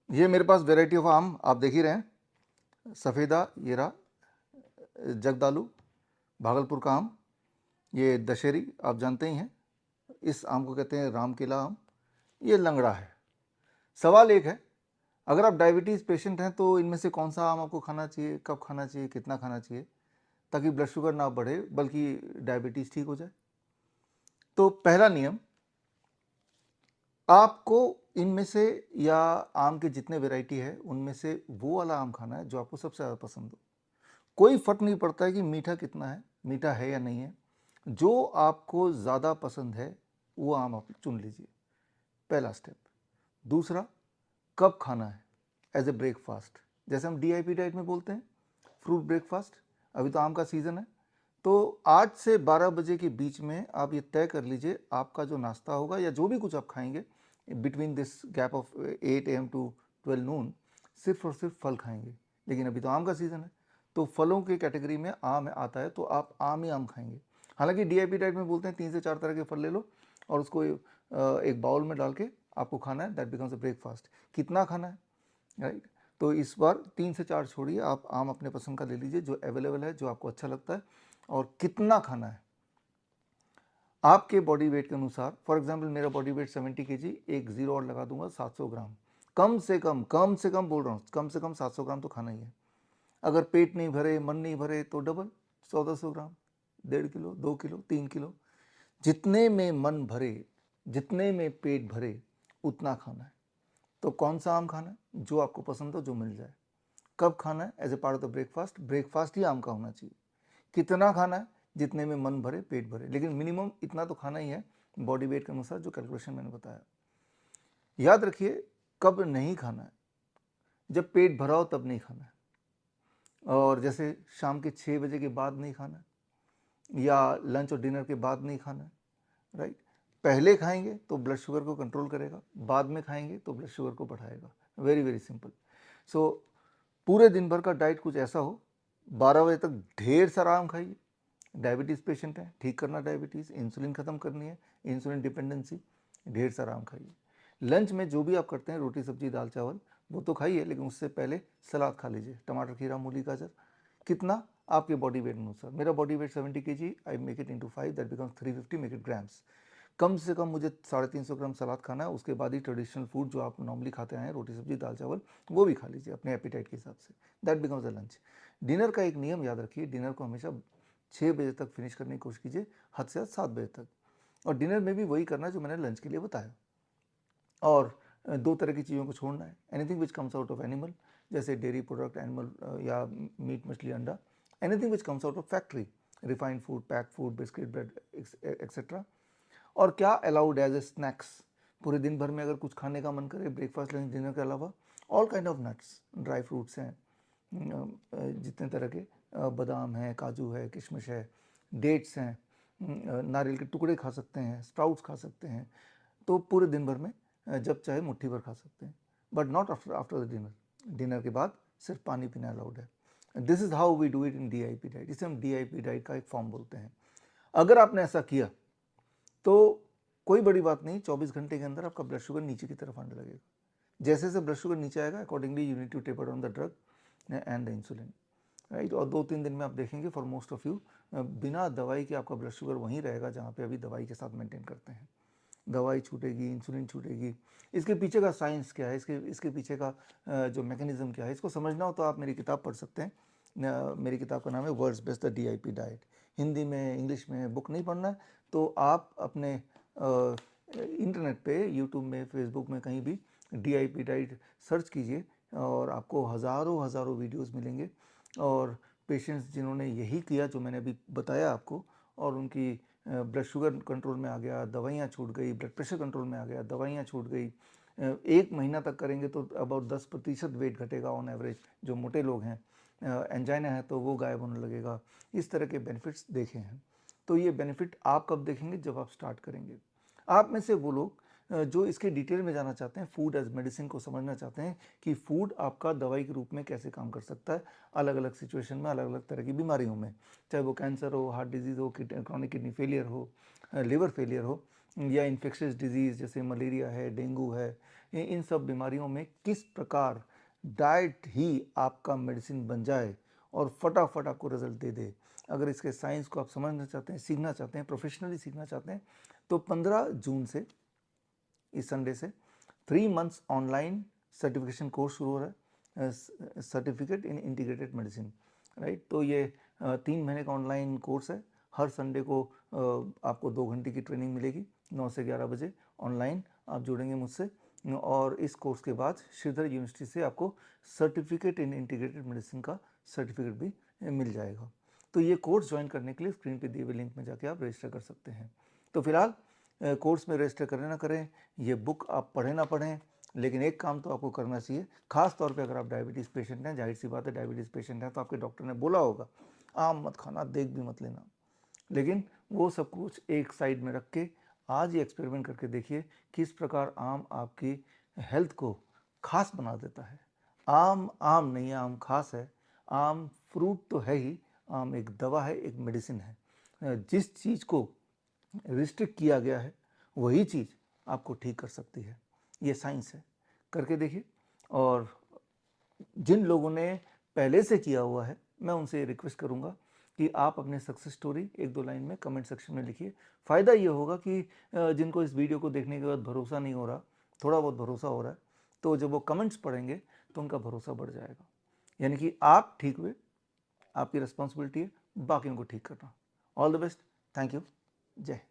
ये मेरे पास variety of आम आप देख ही रहे हैं। सफ़ेदा, ये रहा जगदालू, भागलपुर का आम। ये दशहरी आप जानते ही हैं। इस आम को कहते हैं राम केला आम। ये लंगड़ा है। सवाल एक है, अगर आप डायबिटीज़ पेशेंट हैं तो इनमें से कौन सा आम आपको खाना चाहिए, कब खाना चाहिए, कितना खाना चाहिए, ताकि ब्लड शुगर ना बढ़े बल्कि डायबिटीज़ ठीक हो जाए। तो पहला नियम, आपको इनमें से या आम के जितने वैरायटी है उनमें से वो वाला आम खाना है जो आपको सबसे ज़्यादा पसंद हो। कोई फर्क नहीं पड़ता है कि मीठा कितना है, मीठा है या नहीं है। जो आपको ज़्यादा पसंद है वो आम आप चुन लीजिए, पहला स्टेप। दूसरा, कब खाना है, एज ए ब्रेकफास्ट। जैसे हम डीआईपी डाइट में बोलते हैं फ्रूट ब्रेकफास्ट। अभी तो आम का सीज़न है, तो 8 से 12 बजे के बीच में आप ये तय कर लीजिए आपका जो नाश्ता होगा या जो भी कुछ आप खाएंगे between this gap of 8 AM to 12 noon, सिर्फ और सिर्फ फल खाएंगे। लेकिन अभी तो आम का सीज़न है, तो फलों की कैटेगरी में आम आता है, तो आप आम ही आम खाएंगे। हालांकि डीआईपी डाइट में बोलते हैं 3 से 4 तरह के फल ले लो और उसको एक बाउल में डाल के आपको खाना है, दैट बिकम्स अ ब्रेकफास्ट। कितना खाना है, राइट? तो इस बार 3 से 4 छोड़िए, आप आम अपने पसंद का ले लीजिए जो अवेलेबल है, जो आपको अच्छा लगता है। और कितना खाना है आपके बॉडी वेट के अनुसार। फॉर एग्जांपल मेरा बॉडी वेट 70 kg, एक जीरो और लगा दूंगा 700 ग्राम। कम से कम बोल रहा हूँ, कम से कम 700 ग्राम तो खाना ही है। अगर पेट नहीं भरे, मन नहीं भरे, तो डबल 1400 ग्राम, 1.5 किलो, 2 किलो, 3 किलो। जितने में मन भरे, जितने में पेट भरे, उतना खाना है। तो कौन सा आम खाना है, जो आपको पसंद हो, जो मिल जाए। कब खाना है, as a part of the breakfast. Breakfast ही आम का होना चाहिए। कितना खाना है, जितने में मन भरे, पेट भरे, लेकिन मिनिमम इतना तो खाना ही है बॉडी वेट के अनुसार, जो कैलकुलेशन मैंने बताया। याद रखिए, कब नहीं खाना है, जब पेट भरा हो तब नहीं खाना है। और जैसे शाम के 6 बजे के बाद नहीं खाना है, या लंच और डिनर के बाद नहीं खाना है, राइट? पहले खाएंगे तो ब्लड शुगर को कंट्रोल करेगा, बाद में खाएंगे तो ब्लड शुगर को बढ़ाएगा। Very very simple. सो पूरे दिन भर का डाइट कुछ ऐसा हो, 12 बजे तक ढेर सारा आम खाइए। डायबिटीज़ पेशेंट है, ठीक करना डायबिटीज़, इंसुलिन ख़त्म करनी है, इंसुलिन डिपेंडेंसी, ढेर सारा आम खाइए। लंच में जो भी आप करते हैं, रोटी सब्जी दाल चावल, वो तो खाइए, लेकिन उससे पहले सलाद खा लीजिए, टमाटर खीरा मूली गाजर। कितना, आपके बॉडी वेट अनुसार। मेरा body weight 70 kg, I make it into 5, that becomes 350, make it grams. कम से कम मुझे 350 ग्राम सलाद खाना है। उसके बाद ही ट्रेडिशनल फूड जो आप नॉर्मली खाते हैं, रोटी सब्जी दाल चावल, वो भी खा लीजिए अपने एपिटाइट के हिसाब से। That becomes a lunch. Dinner का एक नियम याद रखिए, डिनर को हमेशा 6 बजे तक फिनिश करने की कोशिश कीजिए, हद से हद 7 बजे तक। और डिनर में भी वही करना जो मैंने लंच के लिए बताया। और 2 तरह की चीज़ों को छोड़ना है, anything which comes out of animal, जैसे डेयरी प्रोडक्ट, एनिमल या मीट मछली अंडा। Anything which comes out of factory, refined food, pack food, biscuit bread etcetera. और क्या अलाउड एज ए स्नैक्स, पूरे दिन भर में अगर कुछ खाने का मन करे ब्रेकफास्ट लंच डिनर के अलावा, all kind of nuts, dry fruits हैं, जितने तरह के, बादाम है, काजू है, किशमिश है, डेट्स हैं, नारियल के टुकड़े खा सकते हैं, स्प्राउट्स खा सकते हैं। तो पूरे दिन भर में जब चाहे मुट्ठी भर खा सकते हैं, but not after the dinner. Dinner के बाद सिर्फ पानी पीना अलाउड है। This is how we do it in DIP diet. इसे हम डीआईपी डाइट का एक फॉर्म बोलते हैं। अगर आपने ऐसा किया तो कोई बड़ी बात नहीं, 24 घंटे के अंदर आपका ब्लड शुगर नीचे की तरफ आने लगेगा। जैसे जैसे ब्लड शुगर नीचे आएगा, accordingly you need to taper on the drug and the insulin, right? और 2-3 दिन में आप देखेंगे फॉर मोस्ट ऑफ यू बिना दवाई के आपका ब्लड शुगर वहीं रहेगा जहाँ पे अभी दवाई के साथ मेंटेन करते हैं। दवाई छूटेगी, इंसुलिन छूटेगी। इसके पीछे का साइंस क्या है, इसके पीछे का जो मैकेनिज्म क्या है, इसको समझना हो तो आप मेरी किताब पढ़ सकते हैं। मेरी किताब का नाम है world's best the DIP diet. Hindi में, इंग्लिश में बुक नहीं पढ़ना है तो आप अपने इंटरनेट पे, यूट्यूब में, फेसबुक में, कहीं भी डीआईपी डाइट सर्च कीजिए और आपको हज़ारों हज़ारों वीडियोस मिलेंगे। और पेशेंट्स जिन्होंने यही किया जो मैंने अभी बताया आपको, और उनकी ब्लड शुगर कंट्रोल में आ गया, दवाइयाँ छूट गई, ब्लड प्रेशर कंट्रोल में आ गया, दवाइयाँ छूट गई, 1 महीना तक करेंगे तो अबाउट 10% वेट घटेगा ऑन एवरेज। जो मोटे लोग हैं, एंजाइना है तो वो गायब होने लगेगा। इस तरह के बेनिफिट्स देखे हैं। तो ये बेनिफिट आप कब देखेंगे, जब आप स्टार्ट करेंगे। आप में से वो लोग जो इसके डिटेल में जाना चाहते हैं, फूड एज मेडिसिन को समझना चाहते हैं कि फूड आपका दवाई के रूप में कैसे काम कर सकता है अलग अलग सिचुएशन में, अलग अलग तरह की बीमारियों में, चाहे वो कैंसर हो, हार्ट डिजीज़ हो, क्रॉनिक किडनी फेलियर हो, लिवर फेलियर हो, या इन्फेक्शियस डिजीज़ जैसे मलेरिया है, डेंगू है, इन सब बीमारियों में किस प्रकार डाइट ही आपका मेडिसिन बन जाए और फटाफट आपको रिजल्ट दे दे। अगर इसके साइंस को आप समझना चाहते हैं, सीखना चाहते हैं, प्रोफेशनली सीखना चाहते हैं, तो 15 जून से, इस संडे से 3 मंथ्स ऑनलाइन सर्टिफिकेशन कोर्स शुरू हो रहा है, certificate in integrated medicine, right. तो ये 3 महीने का ऑनलाइन कोर्स है। हर संडे को आपको 2 घंटे की ट्रेनिंग मिलेगी, 9 से 11 बजे ऑनलाइन आप जुड़ेंगे मुझसे, और इस कोर्स के बाद श्रीधर यूनिवर्सिटी से आपको सर्टिफिकेट इन इंटीग्रेटेड मेडिसिन का सर्टिफिकेट भी मिल जाएगा। तो ये कोर्स ज्वाइन करने के लिए स्क्रीन पे दिए हुए लिंक में जाके आप रजिस्टर कर सकते हैं। तो फिलहाल कोर्स में रजिस्टर करें ना करें, ये बुक आप पढ़ें ना पढ़ें, लेकिन एक काम तो आपको करना चाहिए, खास तौर पे अगर आप डायबिटीज़ पेशेंट हैं। जाहिर सी बात है, डायबिटीज़ पेशेंट हैं तो आपके डॉक्टर ने बोला होगा आम मत खाना, देख भी मत लेना, लेकिन वो सब कुछ एक साइड में रख के आज ये एक्सपेरिमेंट करके देखिए किस प्रकार आम आपकी हेल्थ को खास बना देता है। आम आम नहीं है, आम खास है। आम फ्रूट तो है ही, आम एक दवा है, एक मेडिसिन है। जिस चीज़ को रिस्ट्रिक्ट किया गया है वही चीज़ आपको ठीक कर सकती है। ये साइंस है, करके देखिए। और जिन लोगों ने पहले से किया हुआ है, मैं उनसे रिक्वेस्ट करूंगा कि आप अपने सक्सेस स्टोरी 1-2 लाइन में कमेंट सेक्शन में लिखिए। फ़ायदा ये होगा कि जिनको इस वीडियो को देखने के बाद भरोसा नहीं हो रहा, थोड़ा बहुत भरोसा हो रहा है, तो जब वो कमेंट्स पढ़ेंगे तो उनका भरोसा बढ़ जाएगा। यानी कि आप ठीक हुए, आपकी रिस्पॉन्सिबिलिटी है बाकियों को ठीक करना। All the best, thank you, जय।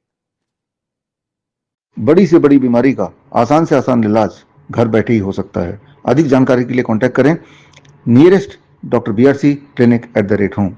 बड़ी से बड़ी बीमारी का आसान से आसान इलाज घर बैठे ही हो सकता है। अधिक जानकारी के लिए कांटेक्ट करें nearest doctor BRC clinic @home।